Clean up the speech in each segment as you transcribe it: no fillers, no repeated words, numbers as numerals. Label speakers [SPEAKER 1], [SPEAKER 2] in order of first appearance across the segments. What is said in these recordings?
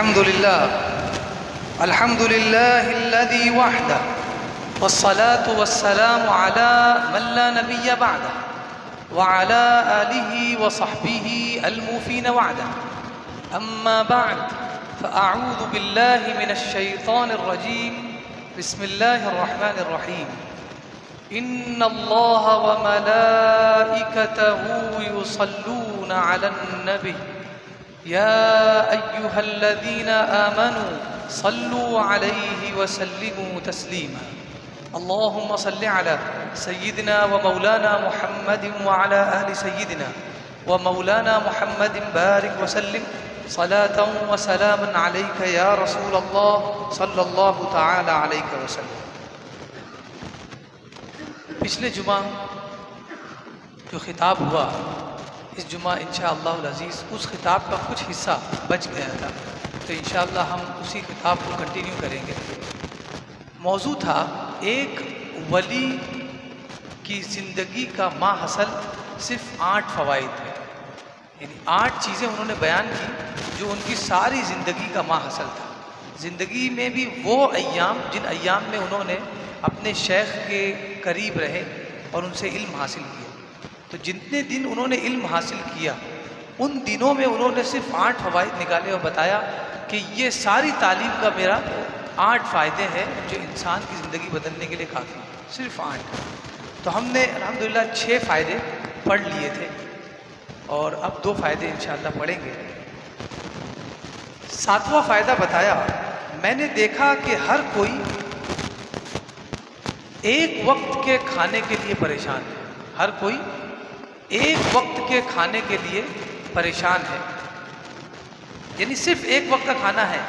[SPEAKER 1] الحمد لله الذي وحده والصلاة والسلام على من لا نبي بعده وعلى آله وصحبه الموفين وعده. أما بعد فأعوذ بالله من الشيطان الرجيم. بسم الله الرحمن الرحيم. إن الله وملائكته يصلون على النبي يا أيها الذين آمنوا صلوا عليه وسلموا تسليما. اللهم صل على سيدنا ومولانا محمد وعلى آل سيدنا ومولانا محمد بارك وسلم صلاة وسلاما عليك يا رسول الله صلی اللہ تعالی علیہ وسلم. پچھلے جمعہ جو خطاب ہوا، اس جمعہ انشاءاللہ العزیز اس خطاب کا کچھ حصہ بچ گیا تھا، تو انشاءاللہ ہم اسی خطاب کو کنٹینیو کریں گے. موضوع تھا ایک ولی کی زندگی کا ماحصل صرف 8 فوائد ہیں، یعنی 8 چیزیں انہوں نے بیان کی جو ان کی ساری زندگی کا ماحصل تھا. زندگی میں بھی وہ ایام جن ایام میں انہوں نے اپنے شیخ کے قریب رہے اور ان سے علم حاصل کیا. تو جتنے دن انہوں نے علم حاصل کیا ان دنوں میں انہوں نے صرف 8 فوائد نکالے اور بتایا کہ یہ ساری تعلیم کا میرا 8 فائدے ہیں جو انسان کی زندگی بدلنے کے لیے کافی ہیں، صرف 8. تو ہم نے الحمدللہ 6 فائدے پڑھ لیے تھے اور اب 2 فائدے انشاءاللہ پڑھیں گے. 7واں فائدہ بتایا، میں نے دیکھا کہ ہر کوئی ایک وقت کے کھانے کے لیے پریشان ہے. ہر کوئی ایک وقت کے کھانے کے لیے پریشان ہے، یعنی صرف ایک وقت کا کھانا ہے.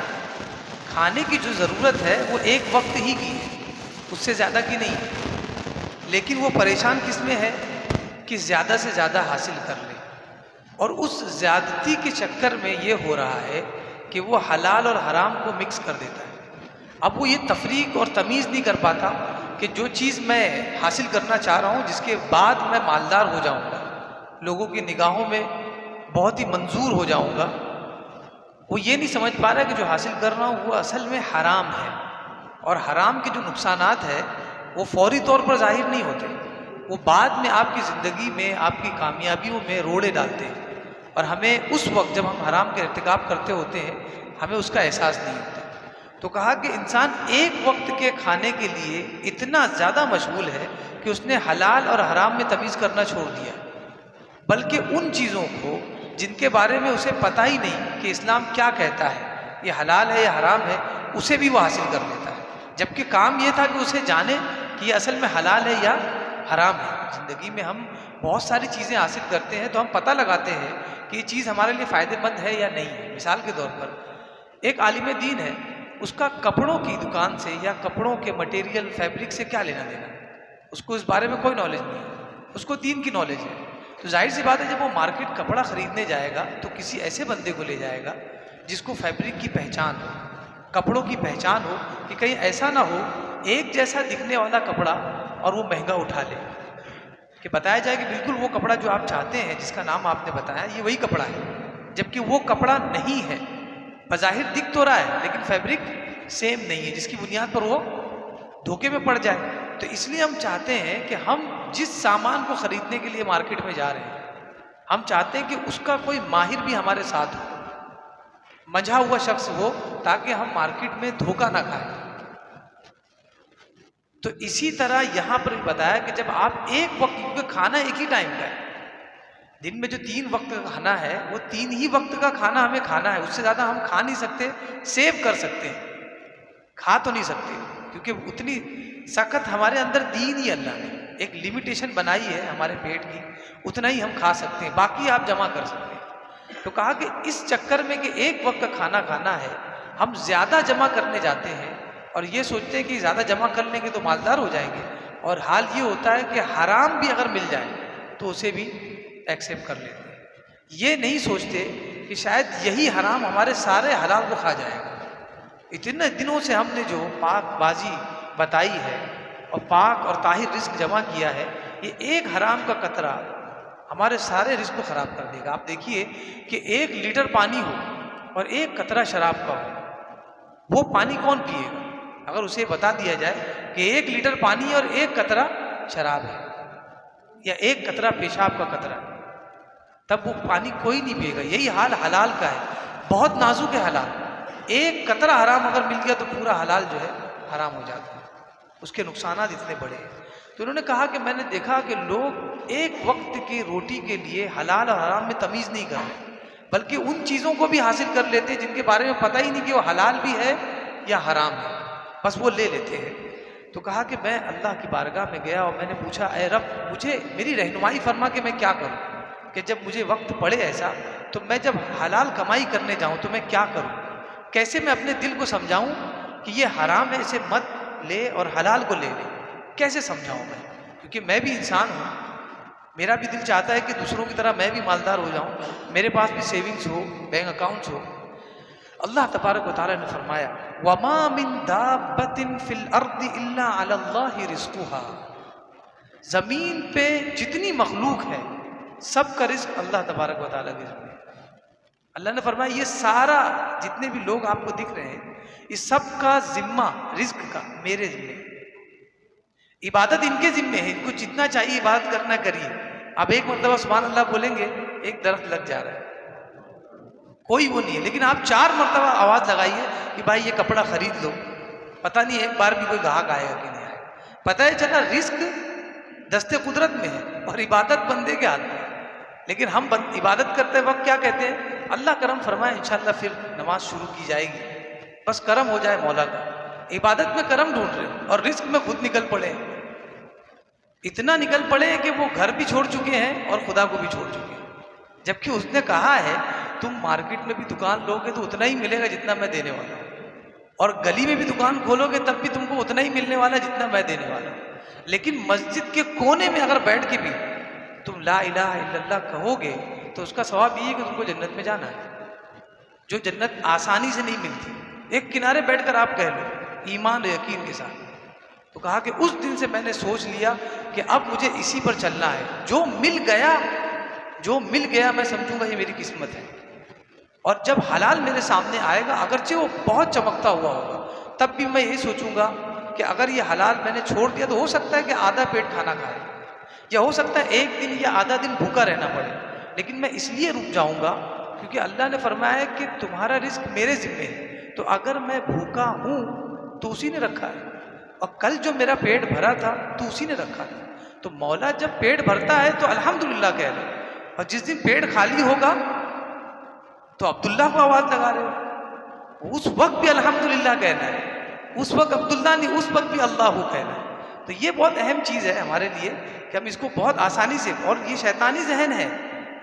[SPEAKER 1] کھانے کی جو ضرورت ہے وہ ایک وقت ہی کی ہے، اس سے زیادہ کی نہیں ہے. لیکن وہ پریشان کس میں ہے کہ زیادہ سے زیادہ حاصل کر لے، اور اس زیادتی کے چکر میں یہ ہو رہا ہے کہ وہ حلال اور حرام کو مکس کر دیتا ہے. اب وہ یہ تفریق اور تمیز نہیں کر پاتا کہ جو چیز میں حاصل کرنا چاہ رہا ہوں جس کے بعد میں مالدار ہو جاؤں گا، لوگوں کی نگاہوں میں بہت ہی منظور ہو جاؤں گا، وہ یہ نہیں سمجھ پا رہا کہ جو حاصل کر رہا ہوں وہ اصل میں حرام ہے. اور حرام کے جو نقصانات ہیں وہ فوری طور پر ظاہر نہیں ہوتے، وہ بعد میں آپ کی زندگی میں آپ کی کامیابیوں میں روڑے ڈالتے ہیں، اور ہمیں اس وقت جب ہم حرام کے ارتکاب کرتے ہوتے ہیں ہمیں اس کا احساس نہیں ہوتا. تو کہا کہ انسان ایک وقت کے کھانے کے لیے اتنا زیادہ مشغول ہے کہ اس نے حلال اور حرام میں تمیز کرنا چھوڑ دیا، بلکہ ان چیزوں کو جن کے بارے میں اسے پتہ ہی نہیں کہ اسلام کیا کہتا ہے، یہ حلال ہے یا حرام ہے، اسے بھی وہ حاصل کر لیتا ہے. جبکہ کام یہ تھا کہ اسے جانے کہ یہ اصل میں حلال ہے یا حرام ہے. زندگی میں ہم بہت ساری چیزیں حاصل کرتے ہیں تو ہم پتہ لگاتے ہیں کہ یہ چیز ہمارے لیے فائدہ مند ہے یا نہیں ہے. مثال کے طور پر ایک عالم دین ہے، اس کا کپڑوں کی دکان سے یا کپڑوں کے مٹیریل فیبرک سے کیا لینا دینا، اس کو اس بارے میں کوئی نالج نہیں ہے، اس کو دین کی نالج ہے. تو ظاہر سی بات ہے جب وہ مارکیٹ کپڑا خریدنے جائے گا تو کسی ایسے بندے کو لے جائے گا جس کو فیبرک کی پہچان ہو، کپڑوں کی پہچان ہو، کہ کہیں ایسا نہ ہو ایک جیسا دکھنے والا کپڑا اور وہ مہنگا اٹھا لے، کہ بتایا جائے کہ بالکل وہ کپڑا جو آپ چاہتے ہیں جس کا نام آپ نے بتایا یہ وہی کپڑا ہے، جبکہ وہ کپڑا نہیں ہے. بظاہر دکھ تو رہا ہے لیکن فیبرک سیم نہیں ہے، جس کی بنیاد پر وہ دھوکے میں پڑ جائے. تو اس لیے ہم چاہتے ہیں کہ ہم جس سامان کو خریدنے کے لیے مارکیٹ میں جا رہے ہیں ہم چاہتے ہیں کہ اس کا کوئی ماہر بھی ہمارے ساتھ ہو، منجھا ہوا شخص ہو، تاکہ ہم مارکیٹ میں دھوکہ نہ کھائیں. تو اسی طرح یہاں پر بھی بتایا کہ جب آپ ایک وقت، کیونکہ کھانا ایک ہی ٹائم کا ہے، دن میں جو 3 وقت کا کھانا ہے وہ 3 ہی وقت کا کھانا ہمیں کھانا ہے، اس سے زیادہ ہم کھا نہیں سکتے. سیو کر سکتے ہیں، کھا تو نہیں سکتے، کیونکہ اتنی سخت ہمارے اندر دین ہی اللہ نے ایک لمیٹیشن بنائی ہے ہمارے پیٹ کی، اتنا ہی ہم کھا سکتے ہیں، باقی آپ جمع کر سکتے ہیں. تو کہا کہ اس چکر میں کہ ایک وقت کا کھانا کھانا ہے ہم زیادہ جمع کرنے جاتے ہیں اور یہ سوچتے ہیں کہ زیادہ جمع کر لیں گے تو مالدار ہو جائیں گے، اور حال یہ ہوتا ہے کہ حرام بھی اگر مل جائے تو اسے بھی ایکسیپٹ کر لیتے ہیں. یہ نہیں سوچتے کہ شاید یہی حرام ہمارے سارے حلال کو کھا جائے گا. اتنے دنوں سے ہم نے جو پاک بازی بتائی ہے اور پاک اور طاہر رزق جمع کیا ہے، یہ ایک حرام کا قطرہ ہمارے سارے رزق کو خراب کر دے گا. آپ دیکھیے کہ 1 لیٹر پانی ہو اور ایک قطرہ شراب کا ہو، وہ پانی کون پیے گا؟ اگر اسے بتا دیا جائے کہ 1 لیٹر پانی اور 1 قطرہ شراب ہے، یا 1 قطرہ پیشاب کا قطرہ، تب وہ پانی کوئی نہیں پیے گا۔ یہی حال حلال کا ہے، بہت نازک ہے حلال۔ 1 قطرہ حرام اگر مل گیا تو پورا حلال جو ہے حرام ہو جاتا ہے، اس کے نقصانات اتنے بڑے ہیں۔ تو انہوں نے کہا کہ میں نے دیکھا کہ لوگ ایک وقت کی روٹی کے لیے حلال اور حرام میں تمیز نہیں کر رہے، بلکہ ان چیزوں کو بھی حاصل کر لیتے جن کے بارے میں پتہ ہی نہیں کہ وہ حلال بھی ہے یا حرام ہے، بس وہ لے لیتے ہیں۔ تو کہا کہ میں اللہ کی بارگاہ میں گیا اور میں نے پوچھا، اے رب مجھے میری رہنمائی فرما کہ میں کیا کروں، کہ جب مجھے وقت پڑے ایسا تو میں جب حلال کمائی کرنے جاؤں تو میں کیا کروں، کیسے میں اپنے دل کو سمجھاؤں کہ یہ حرام ہے اسے مت لے اور حلال کو لے لے، کیسے سمجھاؤں میں؟ کیونکہ میں بھی انسان ہوں، میرا بھی دل چاہتا ہے کہ دوسروں کی طرح میں بھی مالدار ہو جاؤں، میرے پاس بھی سیونگز ہو، بینک اکاؤنٹس ہو۔ اللہ تبارک و تعالیٰ نے فرمایا وَمَا مِن دَابَّةٍ فِي الْأَرْضِ إِلَّا عَلَى اللَّهِ رِزْقُهَا، زمین پہ جتنی مخلوق ہے سب کا رزق اللہ تبارک و تعالیٰ کے ذمہ ہے۔ اللہ نے فرمایا یہ سارا جتنے بھی لوگ آپ کو دکھ رہے ہیں یہ سب کا ذمہ رزق کا میرے ذمہ ہے، عبادت ان کے ذمہ ہے، ان کو جتنا چاہیے عبادت کرنا کریے۔ آپ ایک مرتبہ سبحان اللہ بولیں گے ایک درخت لگ جا رہا ہے، کوئی وہ نہیں ہے، لیکن آپ 4 مرتبہ آواز لگائیے کہ بھائی یہ کپڑا خرید لو، پتہ نہیں ایک بار بھی کوئی گاہک آئے گا کہ نہیں آئے گا۔ پتہ ہے چلا رزق دست قدرت میں ہے اور عبادت بندے کے ہاتھ میں ہے، لیکن ہم عبادت کرتے وقت کیا کہتے ہیں؟ اللہ کرم فرمائے انشاءاللہ پھر نماز شروع کی جائے گی، بس کرم ہو جائے مولا کا۔ عبادت میں کرم ڈھونڈ رہے ہیں اور رزق میں خود نکل پڑے ہیں، اتنا نکل پڑے ہیں کہ وہ گھر بھی چھوڑ چکے ہیں اور خدا کو بھی چھوڑ چکے ہیں، جبکہ اس نے کہا ہے تم مارکیٹ میں بھی دکان لوگے تو اتنا ہی ملے گا جتنا میں دینے والا ہوں، اور گلی میں بھی دکان کھولو گے تب بھی تم کو اتنا ہی ملنے والا جتنا میں دینے والا ہوں۔ لیکن مسجد کے کونے میں اگر بیٹھ کے بھی تم لا الہ الا اللہ کہو گے تو اس کا ثواب یہ ہے کہ تم کو جنت میں جانا ہے، جو جنت آسانی سے نہیں ملتی۔ ایک کنارے بیٹھ کر آپ کہہ لو ایمان و یقین کے ساتھ۔ تو کہا کہ اس دن سے میں نے سوچ لیا کہ اب مجھے اسی پر چلنا ہے، جو مل گیا میں سمجھوں گا یہ میری قسمت ہے، اور جب حلال میرے سامنے آئے گا اگرچہ وہ بہت چمکتا ہوا ہوگا تب بھی میں یہی سوچوں گا کہ اگر یہ حلال میں نے چھوڑ دیا تو ہو سکتا ہے کہ آدھا پیٹ کھانا کھائے، یا ہو سکتا ہے ایک دن یا آدھا دن بھوکا رہنا پڑے، لیکن میں اس لیے رک جاؤں گا کیونکہ اللہ نے فرمایا ہے کہ تمہارا رزق میرے ذمہ ہے، تو اگر میں بھوکا ہوں تو اسی نے رکھا ہے، اور کل جو میرا پیٹ بھرا تھا تو اسی نے رکھا تھا۔ تو مولا جب پیٹ بھرتا ہے تو الحمدللہ کہہ رہے، اور جس دن پیٹ خالی ہوگا تو عبداللہ کو آواز لگا رہے ہو، اس وقت بھی الحمدللہ کہنا ہے، اس وقت عبداللہ نہیں، اس وقت بھی اللہ کو کہنا ہے۔ تو یہ بہت اہم چیز ہے ہمارے لیے کہ ہم اس کو بہت آسانی سے، اور یہ شیطانی ذہن ہے،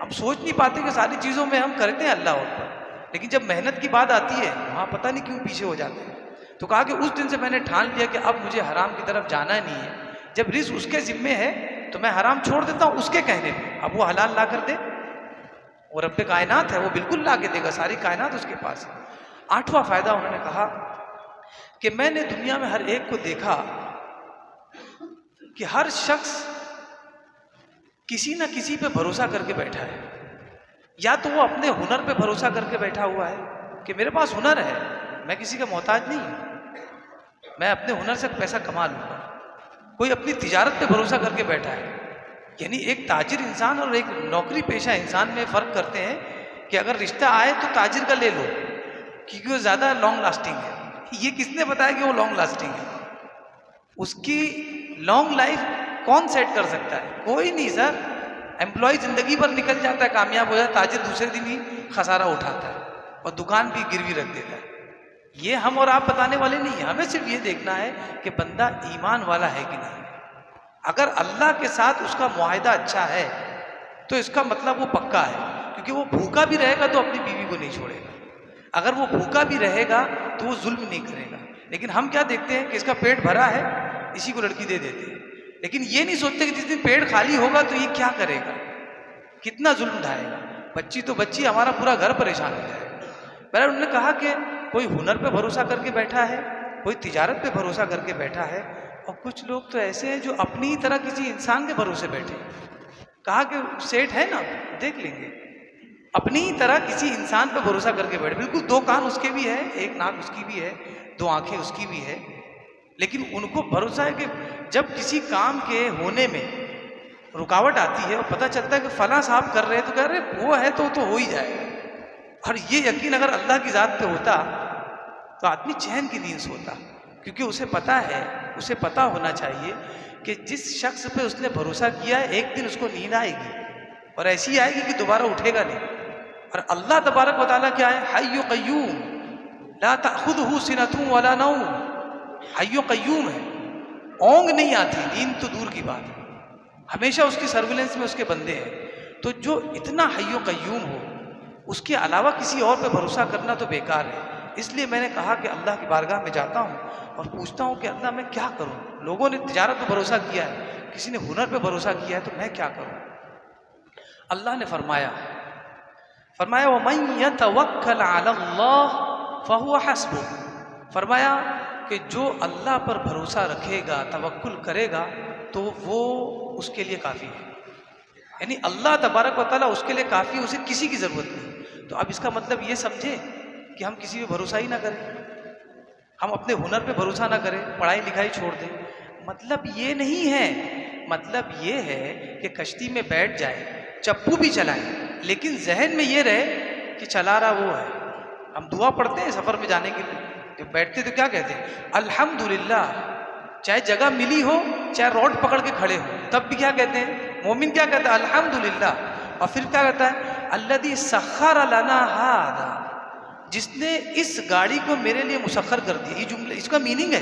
[SPEAKER 1] ہم سوچ نہیں پاتے کہ ساری چیزوں میں ہم کرتے ہیں اللہ پر، لیکن جب محنت کی بات آتی ہے وہاں پتہ نہیں کیوں پیچھے ہو جاتے ہیں۔ تو کہا کہ اس دن سے میں نے ٹھان لیا کہ اب مجھے حرام کی طرف جانا ہی نہیں ہے، جب رزق اس کے ذمے ہے تو میں حرام چھوڑ دیتا ہوں اس کے کہنے پہ، اب وہ حلال لا کر دے، وہ رب کائنات ہے، وہ بالکل لا کے دے گا، ساری کائنات اس کے پاس ہے۔ 8واں فائدہ انہوں نے کہا کہ میں نے دنیا میں ہر ایک کو دیکھا کہ ہر شخص کسی نہ کسی پہ بھروسہ کر کے بیٹھا ہے، یا تو وہ اپنے ہنر پہ بھروسہ کر کے بیٹھا ہوا ہے کہ میرے پاس ہنر ہے، میں کسی کا محتاج نہیں ہوں، میں اپنے ہنر سے پیسہ کما لوں گا۔ کوئی اپنی تجارت پہ بھروسہ کر کے بیٹھا ہے، یعنی ایک تاجر انسان اور ایک نوکری پیشہ انسان میں فرق کرتے ہیں کہ اگر رشتہ آئے تو تاجر کا لے لو کیونکہ وہ زیادہ لانگ لاسٹنگ ہے۔ یہ کس نے بتایا کہ وہ لانگ لاسٹنگ ہے؟ اس کی لانگ لائف کون سیٹ کر سکتا ہے؟ کوئی نہیں سر۔ امپلائی زندگی بھر نکل جاتا ہے، کامیاب ہو جاتا ہے، تاجر دوسرے دن ہی خسارہ اٹھاتا ہے اور دکان بھی گروی رکھ دیتا ہے۔ یہ ہم اور آپ بتانے والے نہیں ہیں، ہمیں صرف یہ دیکھنا ہے کہ بندہ ایمان والا ہے کہ نہیں۔ اگر اللہ کے ساتھ اس کا معاہدہ اچھا ہے تو اس کا مطلب وہ پکا ہے، کیونکہ وہ بھوکا بھی رہے گا تو اپنی بیوی کو نہیں چھوڑے گا، اگر وہ بھوکا بھی رہے گا تو وہ ظلم نہیں کرے گا۔ لیکن ہم کیا دیکھتے ہیں کہ اس کا پیٹ بھرا ہے، اسی کو لڑکی دے دیتے ہیں، لیکن یہ نہیں سوچتے کہ جس دن پیٹ خالی ہوگا تو یہ کیا کرے گا، کتنا ظلم ڈھائے گا، بچی تو بچی، ہمارا پورا گھر پریشان ہو جائے گا۔ بہرحال انہوں نے کہا کہ کوئی ہنر پہ بھروسہ کر کے بیٹھا ہے، کوئی تجارت پہ بھروسہ کر کے بیٹھا ہے، اور کچھ لوگ تو ایسے ہیں جو اپنی طرح کسی انسان کے بھروسے بیٹھے۔ کہا کہ سیٹ ہے نا، دیکھ لیں گے، اپنی ہی طرح کسی انسان پہ بھروسہ کر کے بیٹھے، بالکل دو کان اس کے بھی ہے، ایک ناک اس کی بھی ہے، دو آنکھیں اس کی بھی ہے، لیکن ان کو بھروسہ ہے کہ جب کسی کام کے ہونے میں رکاوٹ آتی ہے اور پتہ چلتا ہے کہ فلاں صاحب کر رہے ہیں تو کہہ رہے وہ ہے تو ہو ہی جائے گا. اور یہ یقین اگر اللہ کی ذات پہ ہوتا تو آدمی چین کی نیند سوتا، کیونکہ اسے پتہ ہے، اسے پتہ ہونا چاہیے کہ جس شخص پہ اس نے بھروسہ کیا ہے ایک دن اس کو نیند آئے گی، اور ایسی آئے گی کہ دوبارہ اٹھے گا نہیں. اور اللہ تبارک و تعالیٰ کیا ہے؟ حی قیوم لا تأخذہ سنۃ ولا نوم. حی قیوم ہے، اونگ نہیں آتی، نیند تو دور کی بات ہے، ہمیشہ اس کی سرویلنس میں اس کے بندے ہیں. تو جو اتنا حی قیوم ہو اس کے علاوہ کسی اور پہ بھروسہ کرنا تو بیکار ہے. اس لیے میں نے کہا کہ اللہ کی بارگاہ میں جاتا ہوں اور پوچھتا ہوں کہ اللہ میں کیا کروں. لوگوں نے تجارت پہ بھروسہ کیا ہے، کسی نے ہنر پہ بھروسہ کیا ہے، تو میں کیا کروں؟ اللہ نے فرمایا وَمَن يَتَوَكَّلْ عَلَى اللَّهِ فَهُوَ حَسْبُهُ. فرمایا کہ جو اللہ پر بھروسہ رکھے گا، توکل کرے گا، تو وہ اس کے لیے کافی ہے. یعنی اللہ تبارک و تعالیٰ اس کے لیے کافی ہے، اسے کسی کی ضرورت نہیں. تو اب اس کا مطلب یہ سمجھے کہ ہم کسی پہ بھروسہ ہی نہ کریں، ہم اپنے ہنر پہ بھروسہ نہ کریں، پڑھائی لکھائی چھوڑ دیں. مطلب یہ نہیں ہے، مطلب یہ ہے کہ کشتی میں بیٹھ جائیں، چپو بھی چلائیں، لیکن ذہن میں یہ رہے کہ چلا رہا وہ ہے. ہم دعا پڑھتے ہیں سفر میں جانے کے لیے، جب بیٹھتے تو کیا کہتے ہیں؟ الحمدللہ. چاہے جگہ ملی ہو، چاہے روڈ پکڑ کے کھڑے ہو، تب بھی کیا کہتے ہیں؟ مومن کیا کہتا ہے؟ الحمدللہ. اور پھر کیا کہتا ہے؟ الذی سخر لنا ھذا، جس نے اس گاڑی کو میرے لیے مسخر کر دیا. یہ جملہ اس کا میننگ ہے،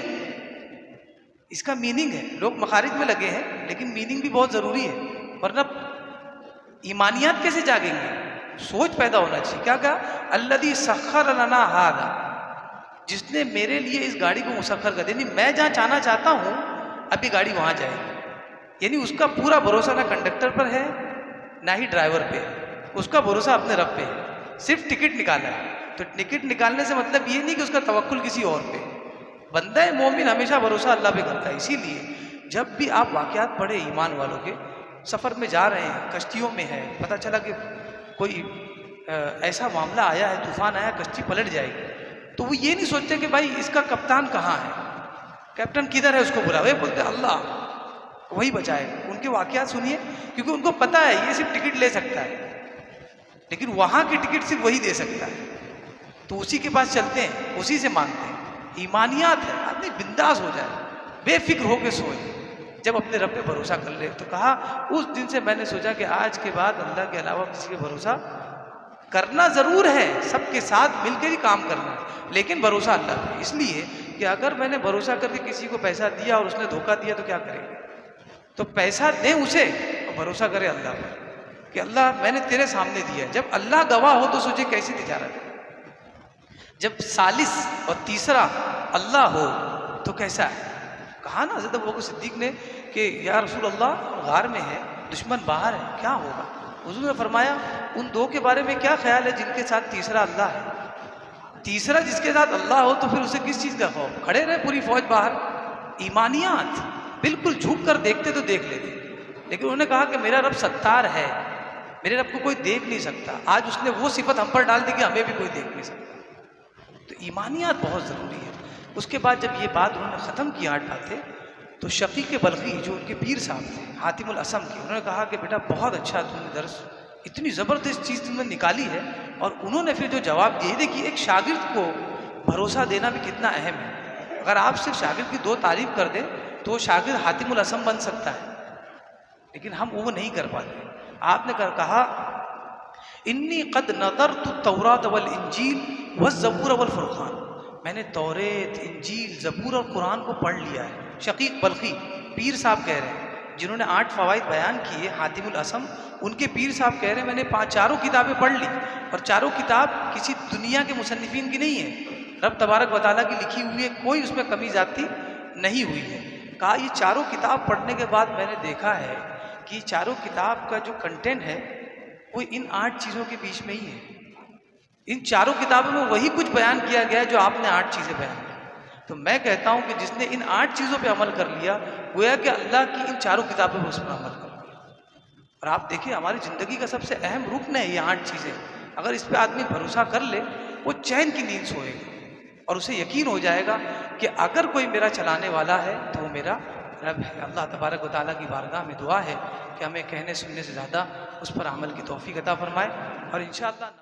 [SPEAKER 1] اس کا میننگ ہے. لوگ مخارج میں لگے ہیں لیکن میننگ بھی بہت ضروری ہے، ورنہ ایمانیات کیسے جاگیں گے؟ سوچ پیدا ہونا چاہیے. کیا کہا؟ الذی سخر لنا ھذا، جس نے میرے لیے اس گاڑی کو مسخر کر دیا. یعنی میں جہاں جانا چاہتا ہوں اب یہ گاڑی وہاں جائے گی. یعنی اس کا پورا بھروسہ نہ کنڈکٹر پر ہے نہ ہی ڈرائیور پہ ہے، اس کا بھروسہ اپنے رب پہ ہے. صرف ٹکٹ نکالا ہے، تو ٹکٹ نکالنے سے مطلب یہ نہیں کہ اس کا توکل کسی اور پہ. بندہ مومن ہمیشہ بھروسہ اللہ پہ کرتا ہے. اسی لیے جب بھی آپ واقعات پڑھیں ایمان والوں کے، سفر میں جا رہے ہیں، کشتیوں میں ہے، پتہ چلا کہ کوئی ایسا معاملہ آیا ہے، طوفان آیا، کشتی پلٹ جائے گی، تو وہ یہ نہیں سوچتے کہ بھائی اس کا کپتان کہاں ہے، کیپٹن کدھر ہے، اس کو بلا. وہ بولتے اللہ وہی بچائے گا. ان کے واقعات سنیے، کیونکہ ان کو پتہ ہے یہ صرف ٹکٹ لے سکتا ہے، لیکن وہاں کی ٹکٹ صرف وہی دے سکتا ہے، تو اسی کے پاس چلتے ہیں، اسی سے مانگتے ہیں. ایمانیات ہے، آدمی بنداس ہو جائے، بے فکر ہو کے سوئے جب اپنے رب پہ بھروسہ کر لے. تو کہا اس دن سے میں نے سوچا کہ آج کے بعد اللہ کے علاوہ کسی پہ بھروسہ کرنا ضرور ہے، سب کے ساتھ مل کے ہی کام کرنا ہے، لیکن بھروسہ اللہ پہ. اس لیے کہ اگر میں نے بھروسہ کر کے کسی کو پیسہ دیا اور اس نے دھوکہ دیا تو کیا کرے؟ تو پیسہ دیں اسے اور بھروسہ کرے اللہ پر کہ اللہ میں نے تیرے سامنے دیا. جب اللہ گواہ ہو تو سوچے کیسی تجارت ہے. جب ثالث اور تیسرا اللہ ہو تو کیسا ہے؟ کہا نا حضرت ابوبکر صدیق نے کہ یا رسول اللہ غار میں ہے، دشمن باہر ہے، کیا ہوگا؟ حضور نے فرمایا ان دو کے بارے میں کیا خیال ہے جن کے ساتھ تیسرا اللہ ہے؟ تیسرا جس کے ساتھ اللہ ہو تو پھر اسے کس چیز کا خوف؟ کھڑے رہے پوری فوج باہر. ایمانیات بالکل جھک کر دیکھتے تو دیکھ لیتے، لیکن انہوں نے کہا کہ میرا رب ستار ہے، میرے رب کو کوئی دیکھ نہیں سکتا. آج اس نے وہ صفت ہم پر ڈال دی کہ ہمیں بھی کوئی دیکھ نہیں سکتا. تو ایمانیات بہت ضروری ہے. اس کے بعد جب یہ بات انہوں نے ختم کی 8 باتیں، تو شقیق بلخی جو ان کے پیر صاحب تھے حاتم الاسم کے، انہوں نے کہا کہ بیٹا بہت اچھا تم نے درس، اتنی زبردست چیز تم نے نکالی ہے. اور انہوں نے پھر جو جواب دیے، دیکھیے ایک شاگرد کو بھروسہ دینا بھی کتنا اہم ہے. اگر آپ صرف شاگرد کی 2 تعریف کر دیں تو وہ شاگرد حاتم الاسم بن سکتا ہے، لیکن ہم وہ نہیں کر پاتے. آپ نے کہا انی قد نظرت التوراۃ والانجیل والزبور والفرقان، میں نے توریت، انجیل، زبور اور قرآن کو پڑھ لیا ہے. شقیق بلخی پیر صاحب کہہ رہے ہیں جنہوں نے 8 فوائد بیان کیے، حاتم الاسم ان کے پیر صاحب کہہ رہے ہیں میں نے 4 کتابیں پڑھ لی، اور 4 کتاب کسی دنیا کے مصنفین کی نہیں ہے، رب تبارک و تعالیٰ کی لکھی ہوئی ہے، کوئی اس میں کمی زیادتی نہیں ہوئی ہے. کہا یہ 4 کتاب پڑھنے کے بعد میں نے دیکھا ہے کہ یہ 4 کتاب کا جو کنٹینٹ ہے وہ ان 8 چیزوں کے بیچ میں ہی ہے. ان 4 کتابوں میں وہی کچھ بیان کیا گیا ہے جو آپ نے 8 چیزیں بیان کی. تو میں کہتا ہوں کہ جس نے ان 8 چیزوں پہ عمل کر لیا، گویا کہ اللہ کی ان 4 کتابوں پہ اس پر عمل کر لیا. اور آپ دیکھیں ہماری زندگی کا سب سے اہم رکن ہے یہ 8 چیزیں. اگر اس پہ آدمی بھروسہ کر لے وہ چین کی نیند سوئے گا اور اسے یقین ہو جائے گا کہ اگر کوئی میرا چلانے والا ہے تو وہ میرا رب ہے۔ اللہ تبارک و تعالیٰ کی بارگاہ میں دعا ہے کہ ہمیں کہنے سننے سے زیادہ اس پر عمل کی توفیق عطا فرمائے، اور انشاءاللہ